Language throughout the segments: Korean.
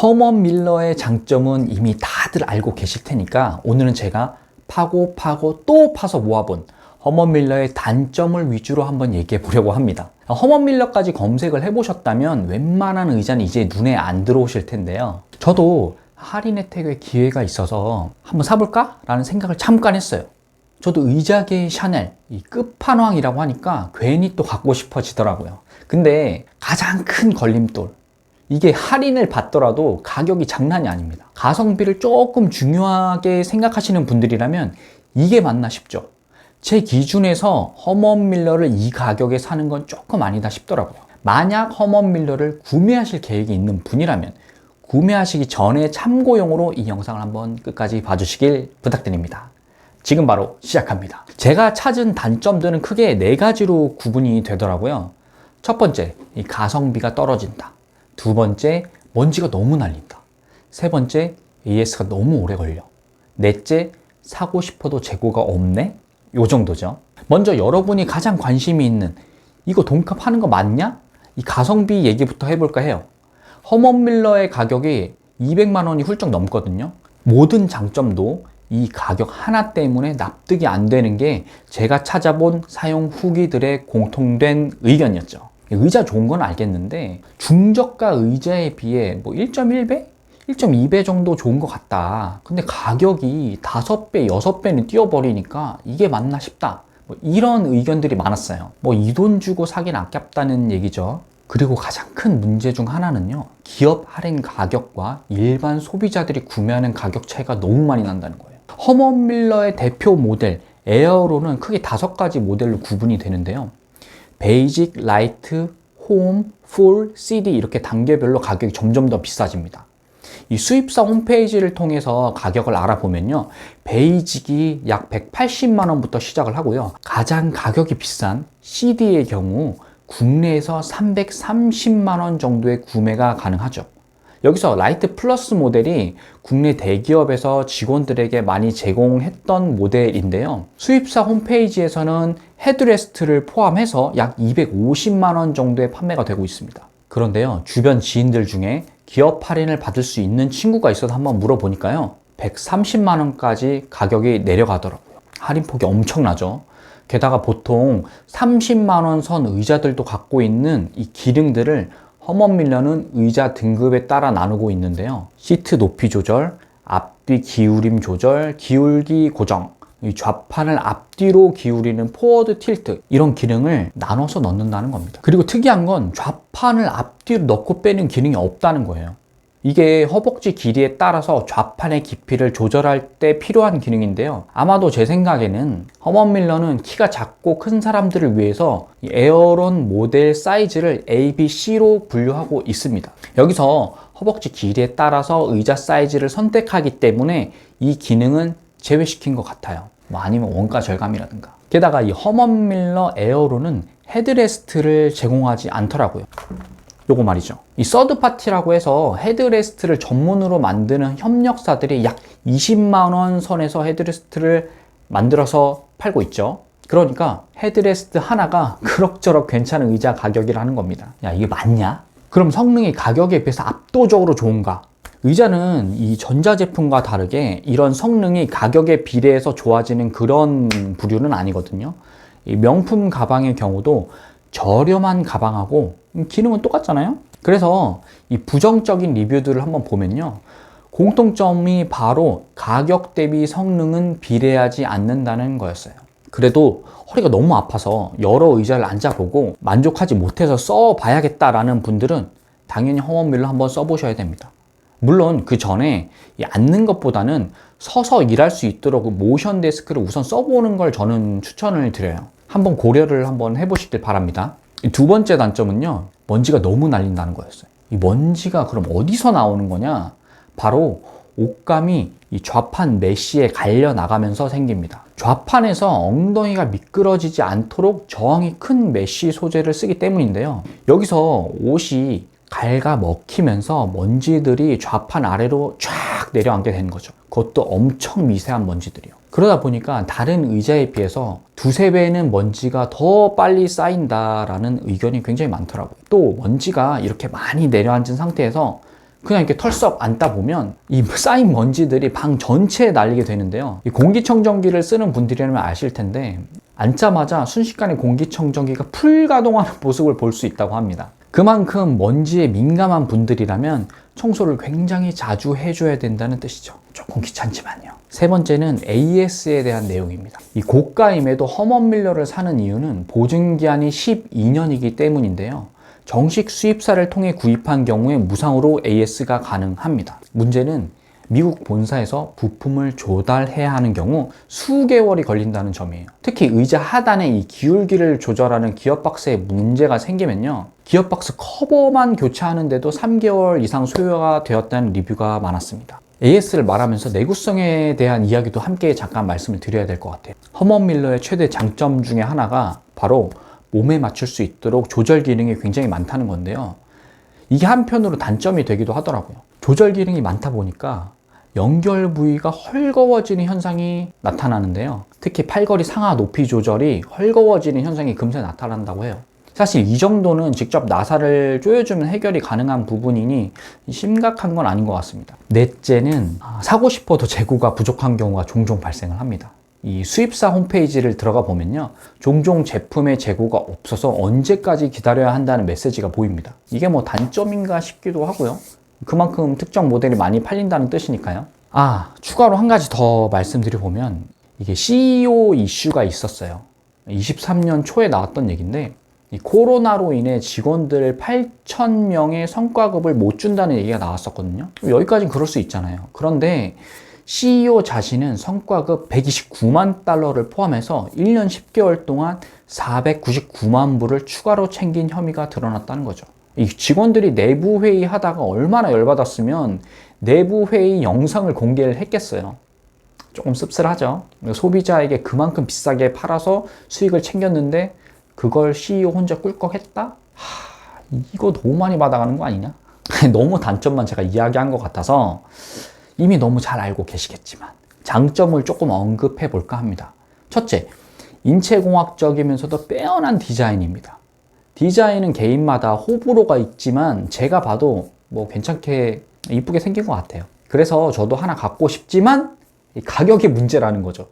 허먼 밀러의 장점은 이미 다들 알고 계실 테니까 오늘은 제가 파고 또 파서 모아본 허먼 밀러의 단점을 위주로 한번 얘기해 보려고 합니다. 허먼 밀러까지 검색을 해보셨다면 웬만한 의자는 이제 눈에 안 들어오실 텐데요. 저도 할인 혜택의 기회가 있어서 한번 사볼까? 라는 생각을 잠깐 했어요. 저도 의자계의 샤넬, 이 끝판왕이라고 하니까 괜히 또 갖고 싶어지더라고요. 근데 가장 큰 걸림돌, 이게 할인을 받더라도 가격이 장난이 아닙니다. 가성비를 조금 중요하게 생각하시는 분들이라면 이게 맞나 싶죠. 제 기준에서 허먼 밀러를 이 가격에 사는 건 조금 아니다 싶더라고요. 만약 허먼 밀러를 구매하실 계획이 있는 분이라면 구매하시기 전에 참고용으로 이 영상을 한번 끝까지 봐주시길 부탁드립니다. 지금 바로 시작합니다. 제가 찾은 단점들은 크게 4가지로 구분이 되더라고요. 첫 번째, 이 가성비가 떨어진다. 두 번째, 먼지가 너무 날린다. 세 번째, AS가 너무 오래 걸려. 넷째, 사고 싶어도 재고가 없네? 요 정도죠. 먼저 여러분이 가장 관심이 있는 이거 돈값 하는 거 맞냐? 이 가성비 얘기부터 해볼까 해요. 허먼 밀러의 가격이 200만 원이 훌쩍 넘거든요. 모든 장점도 이 가격 하나 때문에 납득이 안 되는 게 제가 찾아본 사용 후기들의 공통된 의견이었죠. 의자 좋은 건 알겠는데 중저가 의자에 비해 뭐 1.1배? 1.2배 정도 좋은 것 같다. 근데 가격이 5배, 6배는 뛰어버리니까 이게 맞나 싶다. 뭐 이런 의견들이 많았어요. 뭐 이 돈 주고 사긴 아깝다는 얘기죠. 그리고 가장 큰 문제 중 하나는요. 기업 할인 가격과 일반 소비자들이 구매하는 가격 차이가 너무 많이 난다는 거예요. 허먼 밀러의 대표 모델 에어로는 크게 5가지 모델로 구분이 되는데요. 베이직, 라이트, 홈, 풀, CD 이렇게 단계별로 가격이 점점 더 비싸집니다. 이 수입사 홈페이지를 통해서 가격을 알아보면요. 베이직이 약 180만 원부터 시작을 하고요. 가장 가격이 비싼 CD의 경우 국내에서 330만 원 정도의 구매가 가능하죠. 여기서 라이트 플러스 모델이 국내 대기업에서 직원들에게 많이 제공했던 모델인데요. 수입사 홈페이지에서는 헤드레스트를 포함해서 약 250만 원 정도의 판매가 되고 있습니다. 그런데요, 주변 지인들 중에 기업 할인을 받을 수 있는 친구가 있어서 한번 물어보니까요, 130만 원까지 가격이 내려가더라고요. 할인폭이 엄청나죠. 게다가 보통 30만 원 선 의자들도 갖고 있는 이 기능들을 허먼 밀러는 의자 등급에 따라 나누고 있는데요. 시트 높이 조절, 앞뒤 기울임 조절, 기울기 고정, 이 좌판을 앞뒤로 기울이는 포워드 틸트 이런 기능을 나눠서 넣는다는 겁니다. 그리고 특이한 건 좌판을 앞뒤로 넣고 빼는 기능이 없다는 거예요. 이게 허벅지 길이에 따라서 좌판의 깊이를 조절할 때 필요한 기능인데요. 아마도 제 생각에는 허먼 밀러는 키가 작고 큰 사람들을 위해서 에어론 모델 사이즈를 A, B, C로 분류하고 있습니다. 여기서 허벅지 길이에 따라서 의자 사이즈를 선택하기 때문에 이 기능은 제외시킨 것 같아요. 뭐 아니면 원가 절감이라든가. 게다가 이 허먼 밀러 에어론은 헤드레스트를 제공하지 않더라고요. 요거 말이죠. 이 서드파티라고 해서 헤드레스트를 전문으로 만드는 협력사들이 약 20만 원 선에서 헤드레스트를 만들어서 팔고 있죠. 그러니까 헤드레스트 하나가 그럭저럭 괜찮은 의자 가격이라는 겁니다. 야, 이게 맞냐? 그럼 성능이 가격에 비해서 압도적으로 좋은가? 의자는 이 전자제품과 다르게 이런 성능이 가격에 비례해서 좋아지는 그런 부류는 아니거든요. 이 명품 가방의 경우도 저렴한 가방하고 기능은 똑같잖아요. 그래서 이 부정적인 리뷰들을 한번 보면요, 공통점이 바로 가격 대비 성능은 비례하지 않는다는 거였어요. 그래도 허리가 너무 아파서 여러 의자를 앉아보고 만족하지 못해서 써봐야겠다라는 분들은 당연히 허먼 밀러 한번 써보셔야 됩니다. 물론 그 전에 앉는 것보다는 서서 일할 수 있도록 모션 데스크를 우선 써보는 걸 저는 추천을 드려요. 한번 고려를 한번 해보시길 바랍니다. 두 번째 단점은요, 먼지가 너무 날린다는 거였어요. 이 먼지가 그럼 어디서 나오는 거냐? 바로 옷감이 이 좌판 메쉬에 갈려 나가면서 생깁니다. 좌판에서 엉덩이가 미끄러지지 않도록 저항이 큰 메쉬 소재를 쓰기 때문인데요. 여기서 옷이 갉아 먹히면서 먼지들이 좌판 아래로 쫙 내려앉게 되는 거죠. 그것도 엄청 미세한 먼지들이요. 그러다 보니까 다른 의자에 비해서 2~3배는 먼지가 더 빨리 쌓인다라는 의견이 굉장히 많더라고요. 또 먼지가 이렇게 많이 내려앉은 상태에서 그냥 이렇게 털썩 앉다 보면 이 쌓인 먼지들이 방 전체에 날리게 되는데요. 이 공기청정기를 쓰는 분들이라면 아실 텐데 앉자마자 순식간에 공기청정기가 풀가동하는 모습을 볼 수 있다고 합니다. 그만큼 먼지에 민감한 분들이라면 청소를 굉장히 자주 해줘야 된다는 뜻이죠. 조금 귀찮지만요. 세 번째는 AS에 대한 내용입니다. 이 고가임에도 허먼 밀러를 사는 이유는 보증기한이 12년이기 때문인데요. 정식 수입사를 통해 구입한 경우에 무상으로 AS가 가능합니다. 문제는 미국 본사에서 부품을 조달해야 하는 경우 수개월이 걸린다는 점이에요. 특히 의자 하단의 이 기울기를 조절하는 기어박스에 문제가 생기면요, 기어박스 커버만 교체하는데도 3개월 이상 소요가 되었다는 리뷰가 많았습니다. AS를 말하면서 내구성에 대한 이야기도 함께 잠깐 말씀을 드려야 될 것 같아요. 허먼 밀러의 최대 장점 중에 하나가 바로 몸에 맞출 수 있도록 조절 기능이 굉장히 많다는 건데요. 이게 한편으로 단점이 되기도 하더라고요. 조절 기능이 많다 보니까 연결 부위가 헐거워지는 현상이 나타나는데요. 특히 팔걸이 상하 높이 조절이 헐거워지는 현상이 금세 나타난다고 해요. 사실 이 정도는 직접 나사를 조여주면 해결이 가능한 부분이니 심각한 건 아닌 것 같습니다. 넷째는 사고 싶어도 재고가 부족한 경우가 종종 발생을 합니다. 이 수입사 홈페이지를 들어가 보면요, 종종 제품의 재고가 없어서 언제까지 기다려야 한다는 메시지가 보입니다. 이게 뭐 단점인가 싶기도 하고요. 그만큼 특정 모델이 많이 팔린다는 뜻이니까요. 추가로 한 가지 더 말씀드려보면 이게 CEO 이슈가 있었어요. 23년 초에 나왔던 얘기인데, 이 코로나로 인해 직원들 8,000명의 성과급을 못 준다는 얘기가 나왔었거든요. 여기까지는 그럴 수 있잖아요. 그런데 CEO 자신은 성과급 129만 달러를 포함해서 1년 10개월 동안 499만 불을 추가로 챙긴 혐의가 드러났다는 거죠. 이 직원들이 내부 회의 하다가 얼마나 열받았으면 내부 회의 영상을 공개를 했겠어요. 조금 씁쓸하죠. 소비자에게 그만큼 비싸게 팔아서 수익을 챙겼는데 그걸 CEO 혼자 꿀꺽했다? 이거 너무 많이 받아가는 거 아니냐? 너무 단점만 제가 이야기한 것 같아서 이미 너무 잘 알고 계시겠지만 장점을 조금 언급해 볼까 합니다. 첫째, 인체공학적이면서도 빼어난 디자인입니다. 디자인은 개인마다 호불호가 있지만 제가 봐도 뭐 괜찮게 이쁘게 생긴 것 같아요. 그래서 저도 하나 갖고 싶지만 가격이 문제라는 거죠.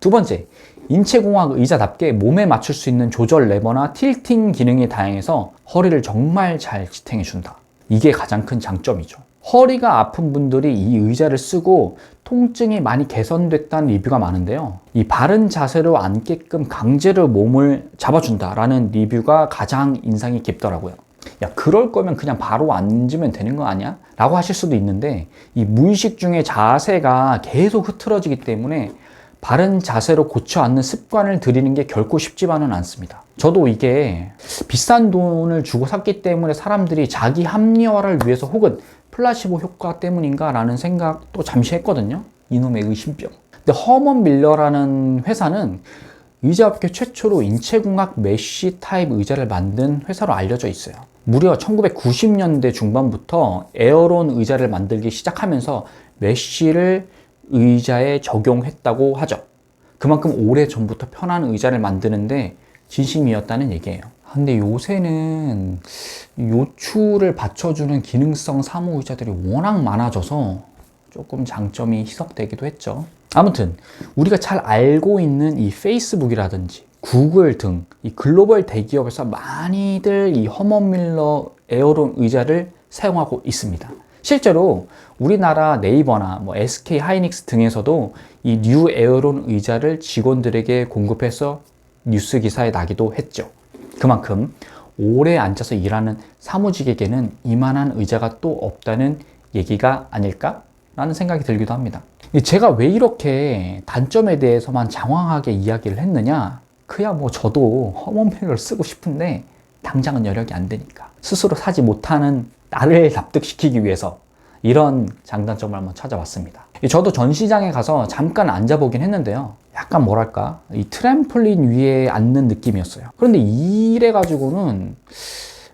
두 번째, 인체공학 의자답게 몸에 맞출 수 있는 조절 레버나 틸팅 기능이 다양해서 허리를 정말 잘 지탱해 준다. 이게 가장 큰 장점이죠. 허리가 아픈 분들이 이 의자를 쓰고 통증이 많이 개선됐다는 리뷰가 많은데요. 이 바른 자세로 앉게끔 강제로 몸을 잡아준다라는 리뷰가 가장 인상이 깊더라고요. 야, 그럴 거면 그냥 바로 앉으면 되는 거 아니야? 라고 하실 수도 있는데, 이 무의식 중에 자세가 계속 흐트러지기 때문에 바른 자세로 고쳐 앉는 습관을 들이는 게 결코 쉽지만은 않습니다. 저도 이게 비싼 돈을 주고 샀기 때문에 사람들이 자기 합리화를 위해서 혹은 플라시보 효과 때문인가 라는 생각도 잠시 했거든요. 이놈의 의심병. 근데 허먼 밀러라는 회사는 의자업계 최초로 인체공학 메쉬 타입 의자를 만든 회사로 알려져 있어요. 무려 1990년대 중반부터 에어론 의자를 만들기 시작하면서 메쉬를 의자에 적용했다고 하죠. 그만큼 오래전부터 편한 의자를 만드는데 진심이었다는 얘기예요. 근데 요새는 요추를 받쳐주는 기능성 사무 의자들이 워낙 많아져서 조금 장점이 희석되기도 했죠. 아무튼 우리가 잘 알고 있는 이 페이스북이라든지 구글 등 이 글로벌 대기업에서 많이들 이 허먼 밀러 에어론 의자를 사용하고 있습니다. 실제로 우리나라 네이버나 SK 하이닉스 등에서도 이 뉴 에어론 의자를 직원들에게 공급해서 뉴스 기사에 나기도 했죠. 그만큼 오래 앉아서 일하는 사무직에게는 이만한 의자가 또 없다는 얘기가 아닐까? 라는 생각이 들기도 합니다. 제가 왜 이렇게 단점에 대해서만 장황하게 이야기를 했느냐? 그야 저도 허먼 밀러를 쓰고 싶은데 당장은 여력이 안 되니까 스스로 사지 못하는 나를 납득시키기 위해서 이런 장단점을 한번 찾아봤습니다. 저도 전시장에 가서 잠깐 앉아보긴 했는데요. 약간 뭐랄까, 이 트램폴린 위에 앉는 느낌이었어요. 그런데 이래가지고는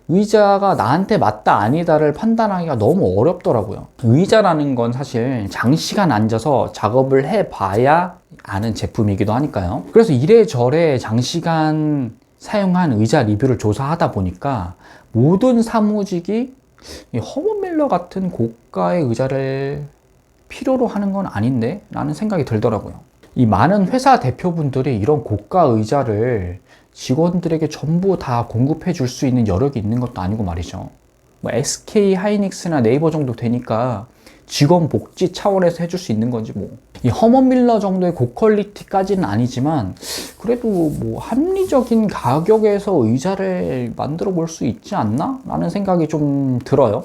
의자가 나한테 맞다 아니다를 판단하기가 너무 어렵더라고요. 의자라는 건 사실 장시간 앉아서 작업을 해봐야 아는 제품이기도 하니까요. 그래서 이래저래 장시간 사용한 의자 리뷰를 조사하다 보니까 모든 사무직이 이 허먼 밀러 같은 고가의 의자를 필요로 하는 건 아닌데? 라는 생각이 들더라고요. 이 많은 회사 대표분들이 이런 고가 의자를 직원들에게 전부 다 공급해 줄 수 있는 여력이 있는 것도 아니고 말이죠. 뭐 SK 하이닉스나 네이버 정도 되니까 직원 복지 차원에서 해줄 수 있는 건지 뭐. 이 허먼 밀러 정도의 고퀄리티까지는 아니지만 그래도 뭐 합리적인 가격에서 의자를 만들어 볼 수 있지 않나? 라는 생각이 좀 들어요.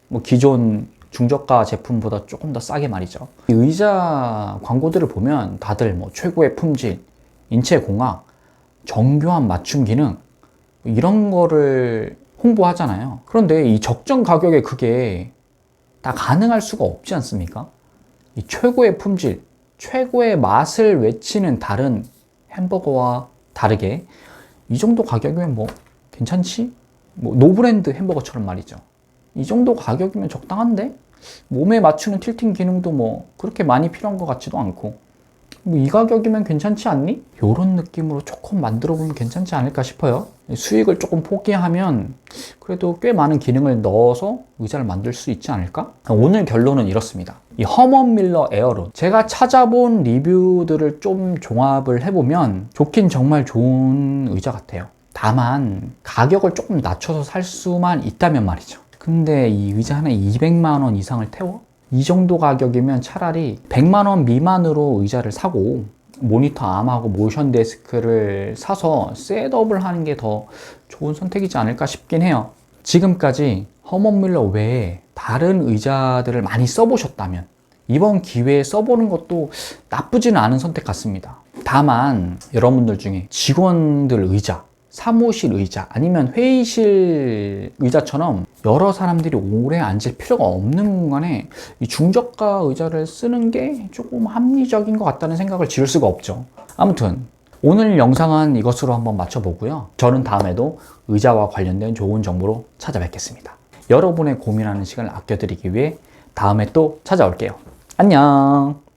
뭐 기존 중저가 제품보다 조금 더 싸게 말이죠. 이 의자 광고들을 보면 다들 뭐 최고의 품질, 인체 공학, 정교한 맞춤 기능 이런 거를 홍보하잖아요. 그런데 이 적정 가격에 그게 다 가능할 수가 없지 않습니까? 이 최고의 품질, 최고의 맛을 외치는 다른 햄버거와 다르게 이 정도 가격이면 뭐 괜찮지? 뭐 노브랜드 햄버거처럼 말이죠. 이 정도 가격이면 적당한데? 몸에 맞추는 틸팅 기능도 뭐 그렇게 많이 필요한 것 같지도 않고 뭐 이 가격이면 괜찮지 않니? 이런 느낌으로 조금 만들어 보면 괜찮지 않을까 싶어요. 수익을 조금 포기하면 그래도 꽤 많은 기능을 넣어서 의자를 만들 수 있지 않을까? 오늘 결론은 이렇습니다. 이 허먼 밀러 에어룬, 제가 찾아본 리뷰들을 좀 종합을 해보면 좋긴 정말 좋은 의자 같아요. 다만 가격을 조금 낮춰서 살 수만 있다면 말이죠. 근데 이 의자 하나에 200만 원 이상을 태워? 이 정도 가격이면 차라리 100만 원 미만으로 의자를 사고 모니터 암하고 모션 데스크를 사서 셋업을 하는 게 더 좋은 선택이지 않을까 싶긴 해요. 지금까지 허먼 밀러 외에 다른 의자들을 많이 써보셨다면 이번 기회에 써보는 것도 나쁘지는 않은 선택 같습니다. 다만 여러분들 중에 직원들 의자, 사무실 의자 아니면 회의실 의자처럼 여러 사람들이 오래 앉을 필요가 없는 공간에 이 중저가 의자를 쓰는 게 조금 합리적인 것 같다는 생각을 지울 수가 없죠. 아무튼 오늘 영상은 이것으로 한번 마쳐보고요. 저는 다음에도 의자와 관련된 좋은 정보로 찾아뵙겠습니다. 여러분의 고민하는 시간을 아껴드리기 위해 다음에 또 찾아올게요. 안녕.